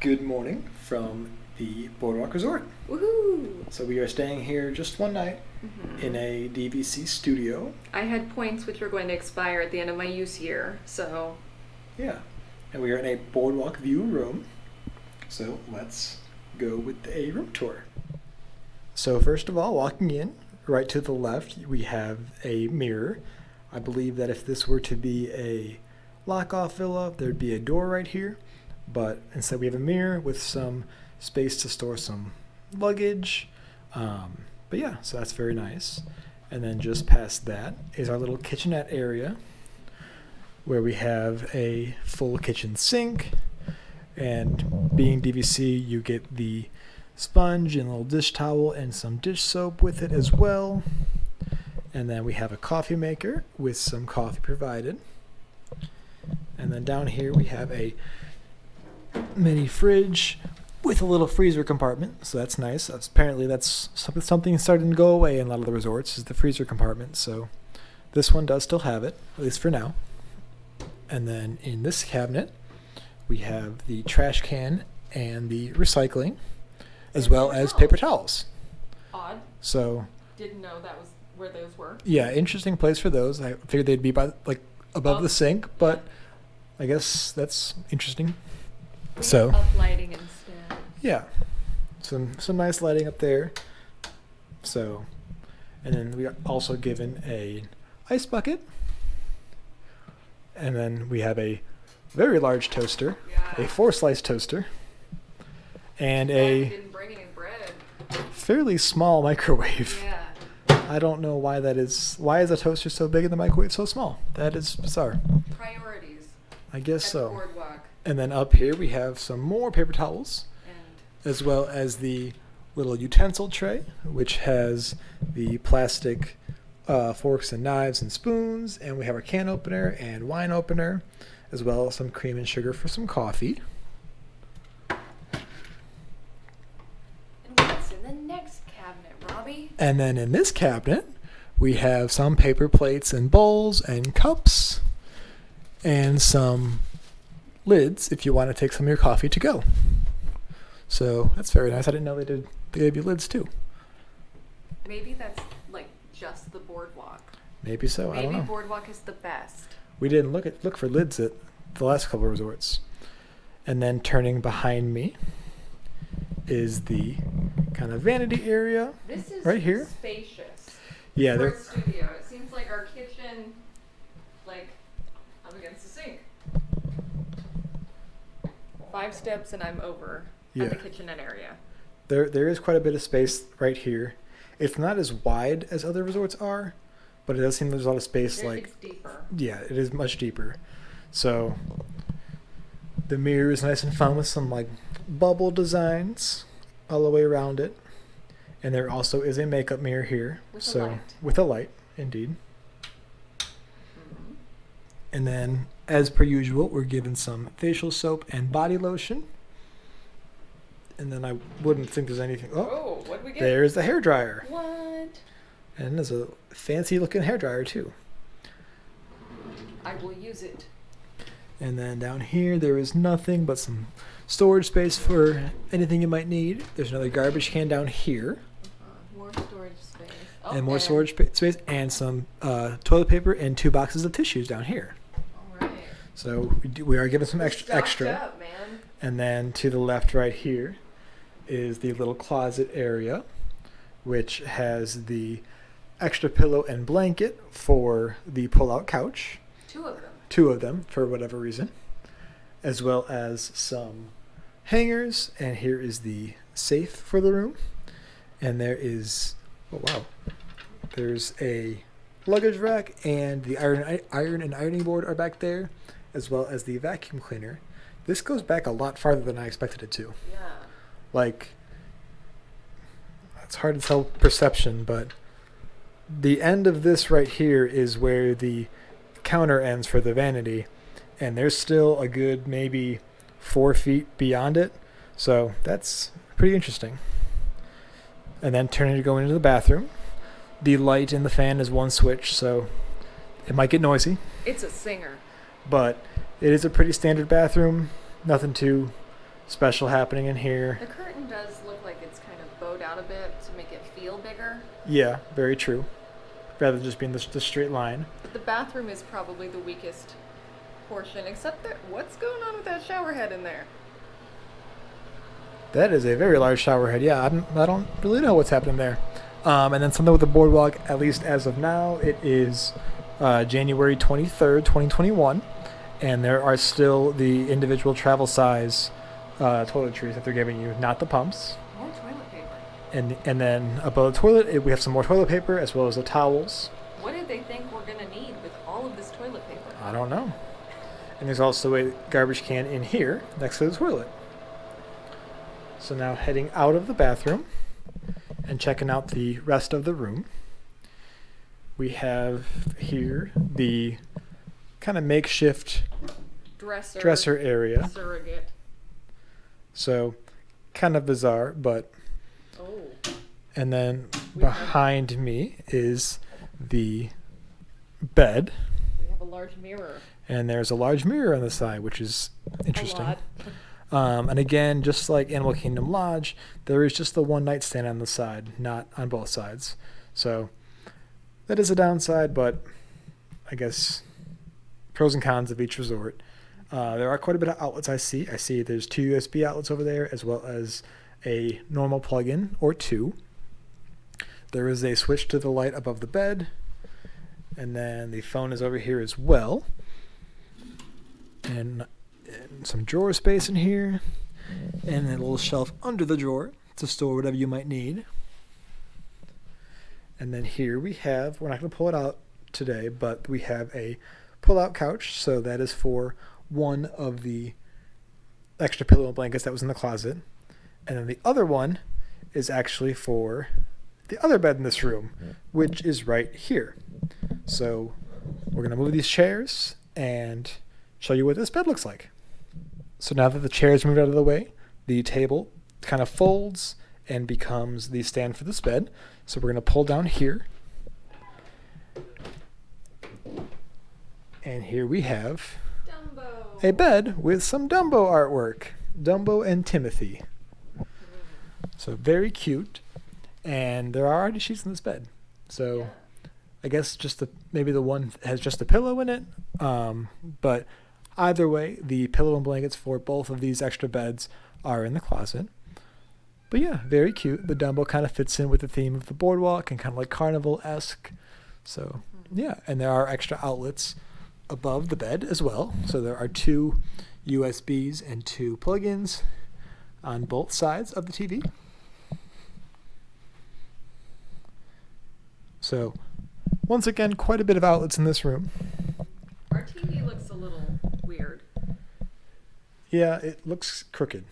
Good morning from the Boardwalk Resort. Woohoo! So we are staying here just one night in a DVC studio. I had points which were going to expire at the end of my use year, so... Yeah, and we are in a Boardwalk View room. So let's go with a room tour. So first of all, walking in, right to the left, we have a mirror. I believe that if this were to be a lock-off villa, there'd be a door right here. But instead we have a mirror with some space to store some luggage. But yeah, so that's very nice. And then just past that is our little kitchenette area where we have a full kitchen sink. And being DVC, you get the sponge and a little dish towel and some dish soap with it as well. And then we have a coffee maker with some coffee provided. And then down here we have a mini fridge with a little freezer compartment, so that's nice. Apparently that's something starting to go away in a lot of the resorts, is the freezer compartment. So this one does still have it, at least for now. And then in this cabinet we have the trash can and the recycling, as well as paper towels. Odd. So Didn't know that was where those were. yeah, interesting place for those. I figured they'd be by above the sink, but I guess that's interesting. So up lighting instead. yeah, some nice lighting up there. So, and then we are also given a ice bucket, and then we have a very large toaster, a 4-slice toaster, and a Didn't bring any bread. fairly small microwave. Yeah. I don't know why that is. Why is a toaster so big and the microwave so small? That is bizarre. Priorities. I guess At so. Boardwalk. And then up here we have some more paper towels, And as well as the little utensil tray, which has the plastic forks and knives and spoons, and we have our can opener and wine opener, as well as some cream and sugar for some coffee. what's in the next cabinet, Robbie? And then in this cabinet, we have some paper plates and bowls and cups, and some lids if you want to take some of your coffee to go. So that's very nice. I didn't know they gave you lids too. Maybe that's like just the Boardwalk. Maybe so. I don't know. Maybe Boardwalk is the best. We didn't look for lids at the last couple of resorts. And then turning behind me is the kind of vanity area. This is right here. Spacious. Yeah, For there. a studio. It seems like our kitchen, like, I'm against the sink. 5 steps and I'm over Yeah. at the kitchenette area. There is quite a bit of space right here. It's not as wide as other resorts are, but it does seem there's a lot of space. It's deeper. Yeah, it is much deeper. So the mirror is nice and fun with some bubble designs all the way around it. And there also is a makeup mirror here. With a light. With a light, indeed. And then, as per usual, we're given some facial soap and body lotion. And then I wouldn't think there's anything. Oh, what did we get? there's the hairdryer. What? And there's a fancy looking hairdryer too. I will use it. And then down here, there is nothing but some storage space for anything you might need. There's another garbage can down here. More storage space. Oh, And more storage space. And some toilet paper and 2 boxes of tissues down here. All right. So we are given some Stocked extra. up, man. And then to the left right here is the little closet area, which has the extra pillow and blanket for the pull-out couch. 2 of them. 2 of them, for whatever reason. As well as some hangers. And here is the safe for the room. And there is, oh wow, there's a luggage rack, and the iron and ironing board are back there, as well as the vacuum cleaner. This goes back a lot farther than I expected it to. Yeah. It's hard to tell perception, but the end of this right here is where the counter ends for the vanity, and there's still a good maybe 4 feet beyond it. So that's pretty interesting. And then turning to go into the bathroom. The light and the fan is one switch, so it might get noisy. It's a singer. But it is a pretty standard bathroom. Nothing too special happening in here. The curtain does look like it's kind of bowed out a bit to make it feel bigger. Yeah, very true. Rather than just being the straight line. The bathroom is probably the weakest portion, except that what's going on with that shower head in there? That is a very large shower head. Yeah, I don't really know what's happening there. And then something with the boardwalk, at least as of now, it is January 23rd, 2021. And there are still the individual travel size toiletries that they're giving you, not the pumps. More toilet paper. And then above the toilet, we have some more toilet paper as well as the towels. What did they think we're gonna need with all of this toilet paper? I don't know. And there's also a garbage can in here next to the toilet. So now heading out of the bathroom and checking out the rest of the room. We have here the kind of makeshift dresser area. Surrogate. So kind of bizarre, but... Oh. And then behind me is the bed. We have a large mirror. And there's a large mirror on the side, which is interesting. A lot. And again, just like Animal Kingdom Lodge, there is just the one nightstand on the side, not on both sides. So that is a downside, but I guess pros and cons of each resort. There are quite a bit of outlets I see. I see there's 2 USB outlets over there, as well as a normal plug-in or 2. There is a switch to the light above the bed. And then the phone is over here as well. And some drawer space in here. And a little shelf under the drawer to store whatever you might need. And then here we have, we're not going to pull it out today, but we have a pull-out couch. So that is for one of the extra pillow and blankets that was in the closet. And then the other one is actually for the other bed in this room, which is right here. So we're going to move these chairs and show you what this bed looks like. So now that the chair is moved out of the way, the table kind of folds and becomes the stand for this bed. So we're going to pull down here. And here we have Dumbo. a bed with some Dumbo artwork. Dumbo and Timothy. So very cute. And there are already sheets in this bed. So Yeah. I guess maybe the one has just a pillow in it. But either way, the pillow and blankets for both of these extra beds are in the closet. But yeah, very cute. The Dumbo kind of fits in with the theme of the boardwalk and kind of like carnival-esque. So yeah, and there are extra outlets above the bed as well. So there are 2 USBs and 2 plug-ins on both sides of the TV. So once again, quite a bit of outlets in this room. Our TV looks a little weird. Yeah, it looks crooked.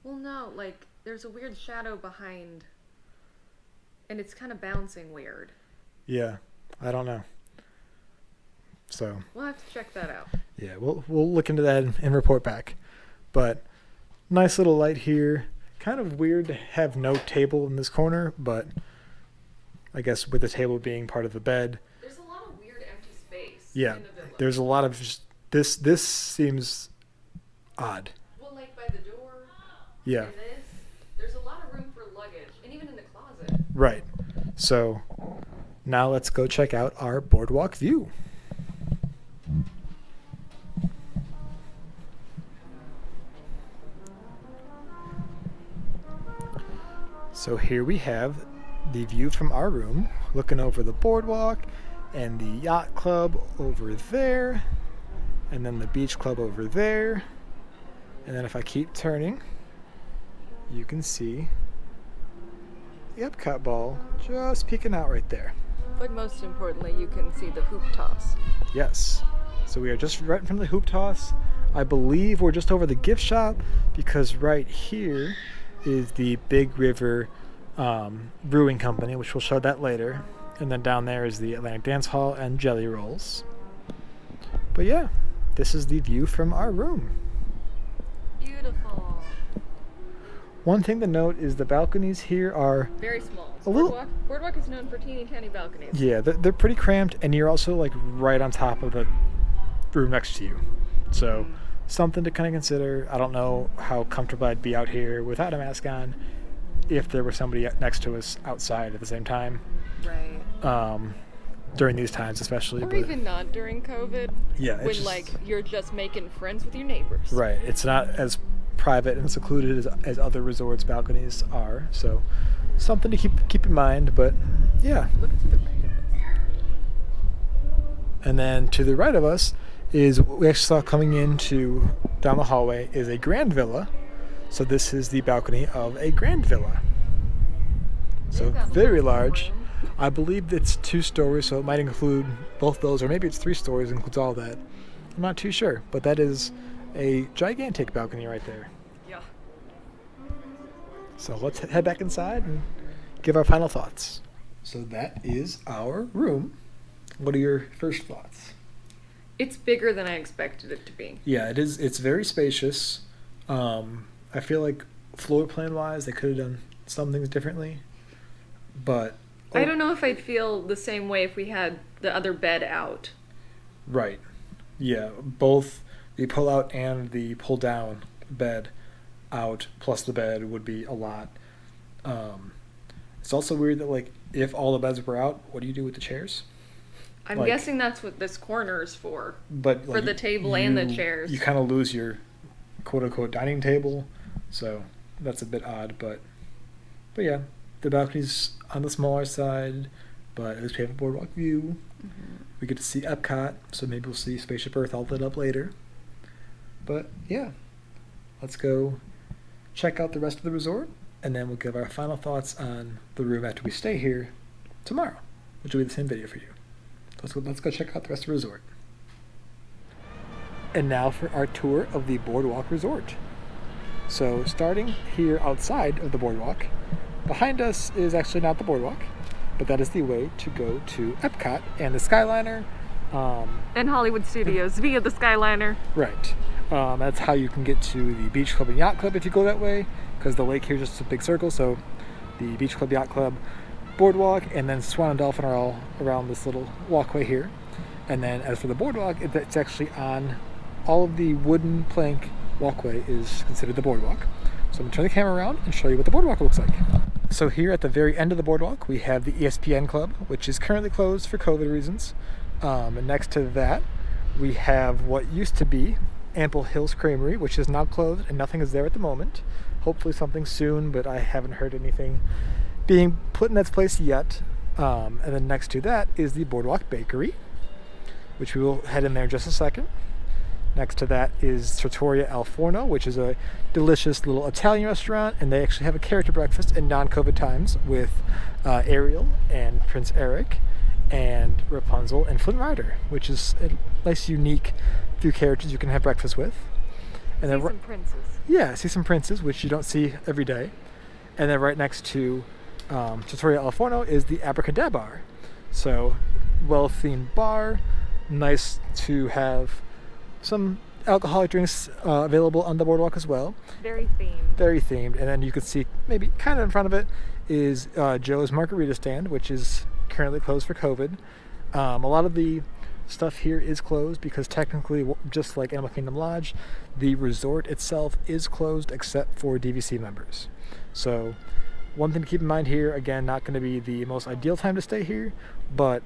Well, no, like, there's a weird shadow behind, and it's kind of bouncing weird. Yeah, I don't know. So We'll have to check that out. yeah, we'll look into that and report back. But nice little light here. Kind of weird to have no table in this corner, but I guess with the table being part of the bed. There's a lot of weird empty space. Yeah, in the villa. there's a lot of just, this seems odd. Well, like by the door. Yeah, And there's a lot of room for luggage, and even in the closet. right. So now let's go check out our boardwalk view. So here we have the view from our room, looking over the boardwalk and the yacht club over there, and then the beach club over there. And then if I keep turning, you can see the Epcot ball just peeking out right there. But most importantly, you can see the hoop toss. Yes. So we are just right in front of the hoop toss. I believe we're just over the gift shop because right here is the Big River Brewing Company, which we'll show that later. And then down there is the Atlantic Dance Hall and Jelly Rolls. But yeah, this is the view from our room. Beautiful. One thing to note is the balconies here are Very small. A little- Boardwalk is known for teeny tiny balconies. yeah, they're pretty cramped, and you're also like right on top of the room next to you. So something to kind of consider. I don't know how comfortable I'd be out here without a mask on if there was somebody next to us outside at the same time. Right. During these times especially. Or even not during COVID. Yeah. When like you're just making friends with your neighbors. Right. It's not as private and secluded as other resorts' balconies are. So something to keep in mind. But yeah. Look to the right of us. And then to the right of us is what we actually saw coming into down the hallway is a grand villa. So this is the balcony of a grand villa. So very large. I believe it's 2 stories, so it might include both those, or maybe it's 3 stories, includes all that. I'm not too sure, but that is a gigantic balcony right there. Yeah. So let's head back inside and give our final thoughts. So that is our room. What are your first thoughts? It's bigger than I expected it to be. Yeah, it is. It's very spacious. I feel like floor plan wise, they could have done some things differently, but I don't know if I'd feel the same way if we had the other bed out. Right. Yeah, both the pull out and the pull down bed out plus the bed would be a lot. It's also weird that like if all the beds were out, what do you do with the chairs? I'm guessing that's what this corner is for. But for the table and the chairs. You kind of lose your quote unquote dining table, so that's a bit odd. But yeah, the balcony's on the smaller side, but at least we have a boardwalk view. Mm-hmm. We get to see Epcot, so maybe we'll see Spaceship Earth all lit up later. But yeah, let's go check out the rest of the resort, and then we'll give our final thoughts on the room after we stay here tomorrow, which will be the same video for you. Let's go check out the rest of the resort. And now for our tour of the Boardwalk Resort. So starting here outside of the boardwalk, behind us is actually not the boardwalk, but that is the way to go to Epcot and the Skyliner. And Hollywood Studios via the Skyliner. Right. That's how you can get to the Beach Club and Yacht Club if you go that way, because the lake here is just a big circle. So the Beach Club, Yacht Club, Boardwalk, and then Swan and Dolphin are all around this little walkway here. And then as for the boardwalk, it's actually on all of the wooden plank walkway is considered the boardwalk. So I'm going to turn the camera around and show you what the boardwalk looks like. So here at the very end of the boardwalk, we have the ESPN Club, which is currently closed for COVID reasons. And next to that, we have what used to be Ample Hills Creamery, which is now closed and nothing is there at the moment. Hopefully something soon, but I haven't heard anything being put in its place yet. And then next to that is the Boardwalk Bakery, which we will head in there in just a second. Next to that is Trattoria Al Forno, which is a delicious little Italian restaurant, and they actually have a character breakfast in non-COVID times with Ariel and Prince Eric and Rapunzel and Flynn Rider, which is a nice, unique few characters you can have breakfast with. And see some princes. Yeah, see some princes, which you don't see every day. And then right next to Trattoria Al Forno is the Abracadabra Bar. So, well-themed bar, nice to have some alcoholic drinks available on the boardwalk as well. Very themed. Very themed. And then you can see maybe kind of in front of it is Joe's Margarita Stand, which is currently closed for COVID. A lot of the stuff here is closed because technically, just like Animal Kingdom Lodge, the resort itself is closed except for DVC members. So one thing to keep in mind here, again, not going to be the most ideal time to stay here, but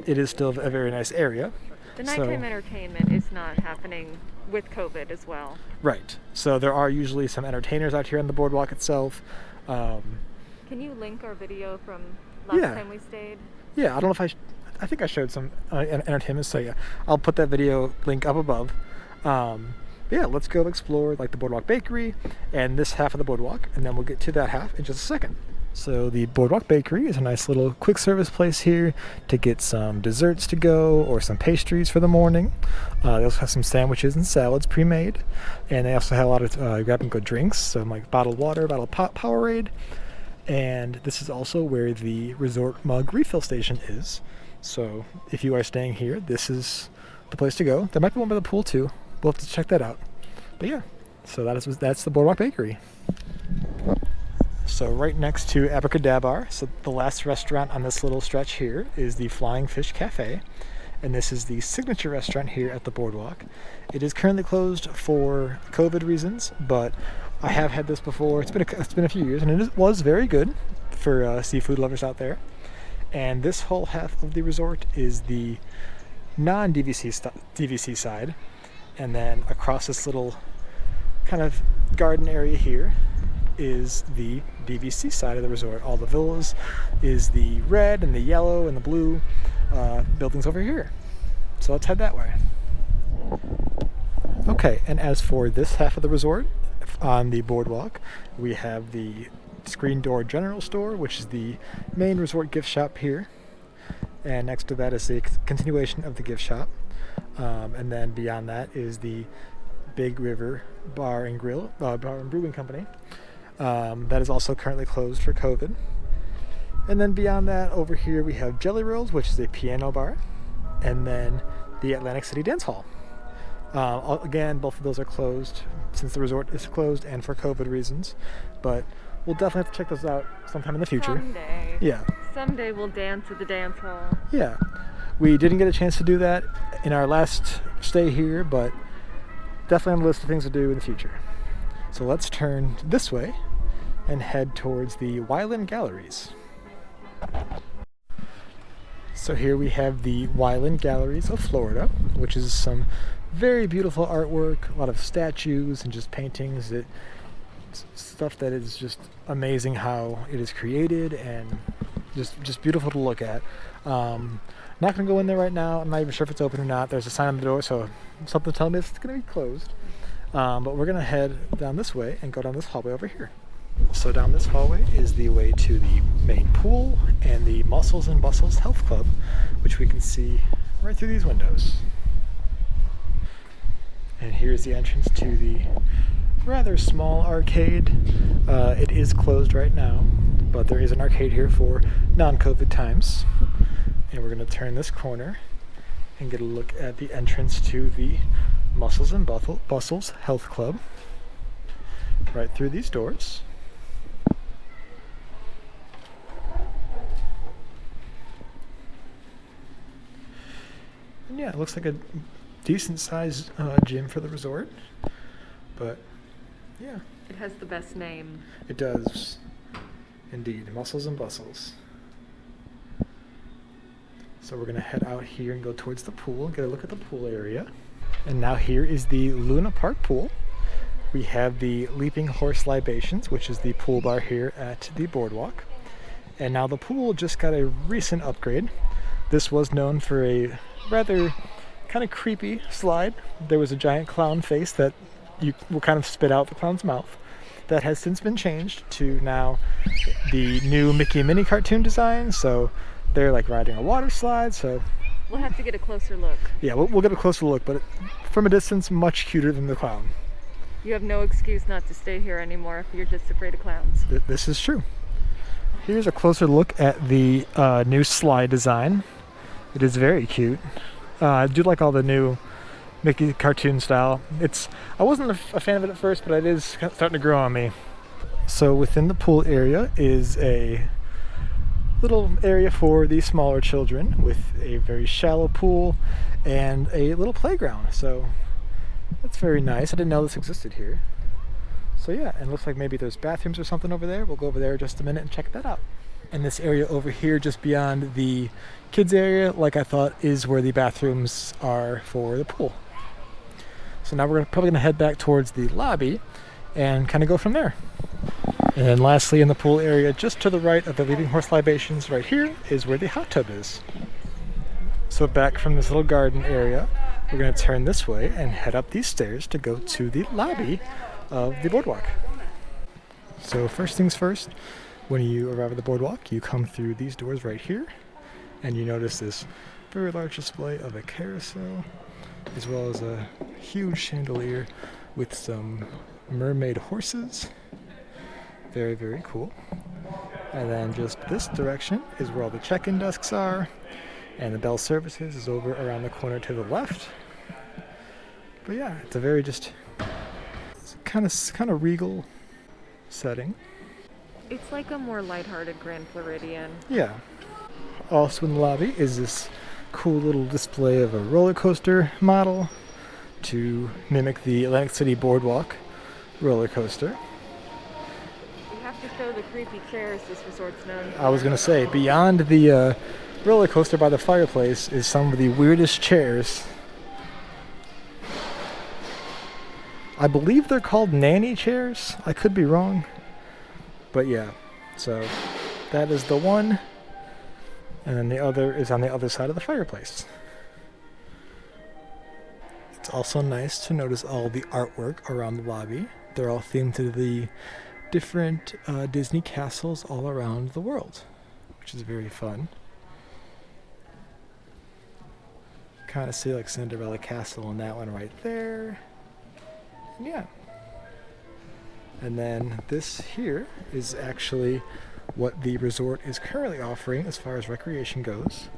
it is still a very nice area. The nighttime entertainment is not happening with COVID as well. Right. So there are usually some entertainers out here on the boardwalk itself. Can you link our video from last time we stayed? Yeah, I don't know if I think I showed some entertainment, so yeah, I'll put that video link up above. Yeah, let's go explore like the Boardwalk Bakery and this half of the boardwalk, and then we'll get to that half in just a second. So the Boardwalk Bakery is a nice little quick service place here to get some desserts to go or some pastries for the morning. They also have some sandwiches and salads pre-made, and they also have a lot of grab and go drinks, so like bottled water, bottled Powerade, and this is also where the resort mug refill station is. So if you are staying here, this is the place to go. There might be one by the pool too. We'll have to check that out. But yeah, so that's the Boardwalk Bakery. So right next to Abracadabra, so the last restaurant on this little stretch here is the Flying Fish Cafe. and this is the signature restaurant here at the Boardwalk. It is currently closed for COVID reasons, but I have had this before. It's been a few years, and was very good for seafood lovers out there. And this whole half of the resort is the non-DVC side, and then across this little kind of garden area here is the DVC side of the resort. All the villas is the red and the yellow and the blue buildings over here. So let's head that way. Okay, and as for this half of the resort, on the Boardwalk, we have the Screen Door General Store, which is the main resort gift shop here. And next to that is the continuation of the gift shop. And then beyond that is the Big River Bar and Brewing Company. That is also currently closed for COVID. And then beyond that, over here we have Jelly Rolls, which is a piano bar. And then the Atlantic City Dance Hall. Again, both of those are closed since the resort is closed and for COVID reasons. But we'll definitely have to check those out sometime in the future. Someday. Yeah. Someday we'll dance at the dance hall. Yeah. We didn't get a chance to do that in our last stay here, but definitely on the list of things to do in the future. So let's turn this way and head towards the Wyland Galleries. So here we have the Wyland Galleries of Florida, which is some very beautiful artwork, a lot of statues and just paintings, stuff that is just amazing how it is created and just beautiful to look at. Not going to go in there right now. I'm not even sure if it's open or not. There's a sign on the door, so something telling me it's going to be closed. But we're going to head down this way and go down this hallway over here. So down this hallway is the way to the main pool and the Muscles and Bustles Health Club, which we can see right through these windows. And here's the entrance to the rather small arcade. It is closed right now, but there is an arcade here for non-COVID times. And we're going to turn this corner and get a look at the entrance to the Muscles and Bustles Health Club right through these doors. And yeah, it looks like a decent sized gym for the resort, but yeah. It has the best name. It does, indeed. Muscles and Bustles. So we're going to head out here and go towards the pool, get a look at the pool area. And now here is the Luna Park pool. We have the Leaping Horse Libations, which is the pool bar here at the Boardwalk. And now the pool just got a recent upgrade. This was known for a rather kind of creepy slide. There was a giant clown face that you will kind of spit out the clown's mouth. That has since been changed to now the new Mickey and Minnie cartoon design. So they're like riding a water slide. So we'll have to get a closer look. Yeah, we'll get a closer look, but from a distance, much cuter than the clown. You have no excuse not to stay here anymore if you're just afraid of clowns. This is true. Here's a closer look at the new slide design. It is very cute. I do like all the new Mickey cartoon style. I wasn't a fan of it at first, but it is starting to grow on me. So within the pool area is a little area for the smaller children with a very shallow pool and a little playground. So that's very nice. I didn't know this existed here. So yeah, and it looks like maybe there's bathrooms or something over there. We'll go over there in just a minute and check that out. And this area over here, just beyond the kids area, like I thought, is where the bathrooms are for the pool. So now we're probably going to head back towards the lobby and kind of go from there. And then lastly, in the pool area, just to the right of the Leaping Horse Libations, right here, is where the hot tub is. So back from this little garden area, we're going to turn this way and head up these stairs to go to the lobby of the Boardwalk. So first things first, when you arrive at the Boardwalk, you come through these doors right here, and you notice this very large display of a carousel, as well as a huge chandelier with some mermaid horses. Very, very cool. And then just this direction is where all the check-in desks are, and the bell services is over around the corner to the left. But yeah, it's a very just kind of regal setting. It's like a more lighthearted Grand Floridian. Yeah. Also in the lobby is this cool little display of a roller coaster model to mimic the Atlantic City Boardwalk roller coaster. We have to show the creepy chairs this resort's known for. I was going to say, beyond the roller coaster by the fireplace is some of the weirdest chairs. I believe they're called nanny chairs. I could be wrong. But yeah, so that is the one. And then the other is on the other side of the fireplace. It's also nice to notice all the artwork around the lobby. They're all themed to the different Disney castles all around the world, which is very fun. Kind of see like Cinderella Castle in that one right there. Yeah. And then this here is actually what the resort is currently offering as far as recreation goes.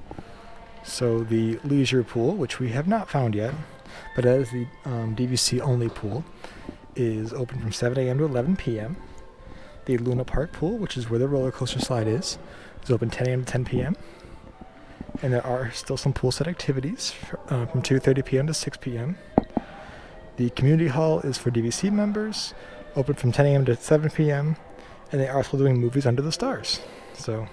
So the leisure pool, which we have not found yet, but as the DVC only pool, is open from 7 a.m. to 11 p.m. The Luna Park pool, which is where the roller coaster slide is open 10 a.m. to 10 p.m. And there are still some poolside activities from 2:30 p.m. to 6 p.m. The community hall is for DVC members, open from 10 a.m. to 7 p.m. And they are also doing movies under the stars. So,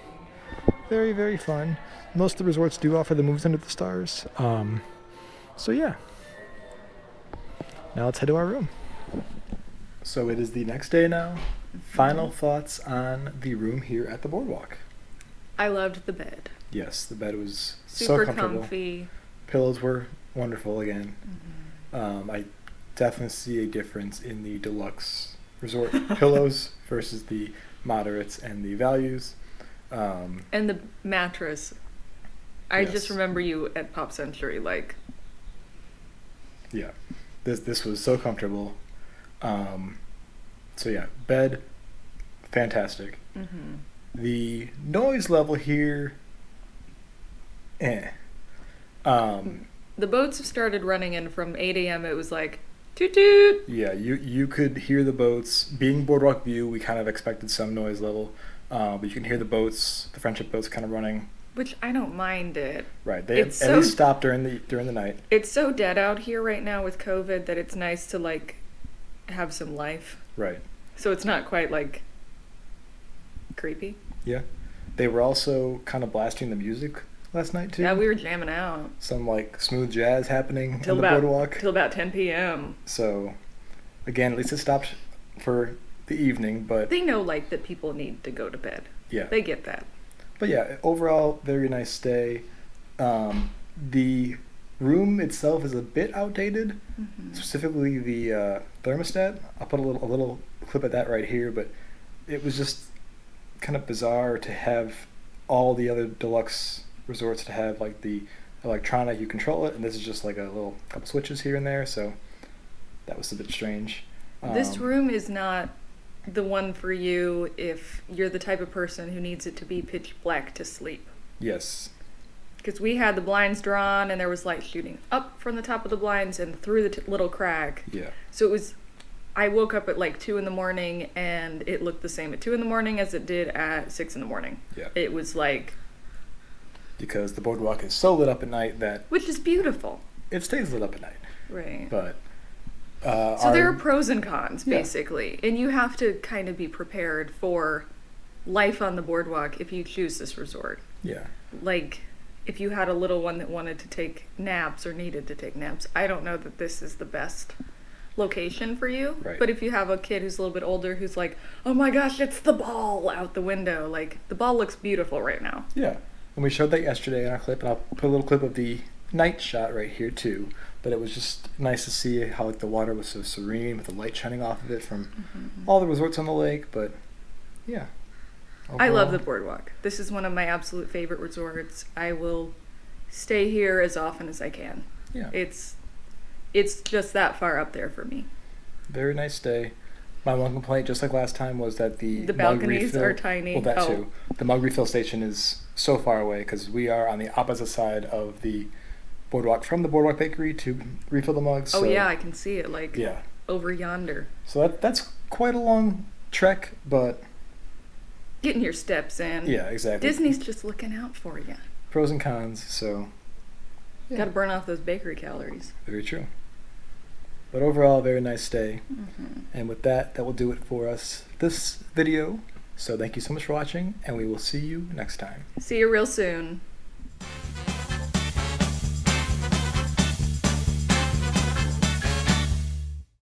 very, very fun. Most of the resorts do offer the movies under the stars. So yeah. Now let's head to our room. So it is the next day now. Final thoughts on the room here at the Boardwalk. I loved the bed. Yes, the bed was Super so comfortable. comfy. Pillows were wonderful again. Mm-hmm. I definitely see a difference in the deluxe resort pillows versus the moderates and the values. And the mattress. I Yes. just remember you at Pop Century, like. Yeah, this was so comfortable. So yeah, bed, fantastic. Mm-hmm. The noise level here, The boats have started running in from 8 a.m. It was like, toot toot. Yeah, you could hear the boats. Being Boardwalk View, we kind of expected some noise level, but you can hear the boats, the Friendship boats, kind of running. Which I don't mind it. Right, they It's at so- least stop during the night. It's so dead out here right now with COVID that it's nice to like have some life. Right. So it's not quite like creepy. Yeah. They were also kind of blasting the music last night too. Yeah, we were jamming out Some like smooth jazz happening till on the about boardwalk. till about 10 p.m. So, again, at least it stopped for the evening, but They know like that people need to go to bed. yeah. They get that. But yeah, overall, very nice stay. The room itself is a bit outdated, specifically the thermostat. I'll put a little clip of that right here, but it was just kind of bizarre to have all the other deluxe resorts to have like the electronic, you control it, and this is just like a little couple switches here and there, so that was a bit strange. This room is not the one for you if you're the type of person who needs it to be pitch black to sleep. Yes. Because we had the blinds drawn and there was light shooting up from the top of the blinds and through the little crack. Yeah. So it was, I woke up at like 2 in the morning and it looked the same at 2 in the morning as it did at 6 in the morning. Yeah. It was like, Because the boardwalk is so lit up at night that which is beautiful. it stays lit up at night. Right. But So there are pros and cons, Yeah. basically. And you have to kind of be prepared for life on the boardwalk if you choose this resort. yeah. Like, if you had a little one that wanted to take naps or needed to take naps, I don't know that this is the best location for you. Right. But if you have a kid who's a little bit older who's like, oh my gosh, it's the ball out the window. Like, the ball looks beautiful right now. Yeah. And we showed that yesterday in our clip, and I'll put a little clip of the night shot right here too. But it was just nice to see how like the water was so serene with the light shining off of it from all the resorts on the lake. But yeah. I love the Overall, boardwalk. This is one of my absolute favorite resorts. I will stay here as often as I can. Yeah. It's just that far up there for me. Very nice day. My one complaint, just like last time, was that the The mug balconies refill- are tiny. Well, that Oh. too. The mug refill station is so far away because we are on the opposite side of the boardwalk from the Boardwalk Bakery to refill the mugs. Oh so, yeah, I can see it like Yeah. over yonder. So that's quite a long trek, but Getting your steps in. yeah, exactly. Disney's just looking out for you. Pros and cons. So Yeah. Got to burn off those bakery calories. Very true. But overall, very nice stay. Mm-hmm. And with that, that will do it for us this video. So thank you so much for watching, and we will see you next time. See you real soon.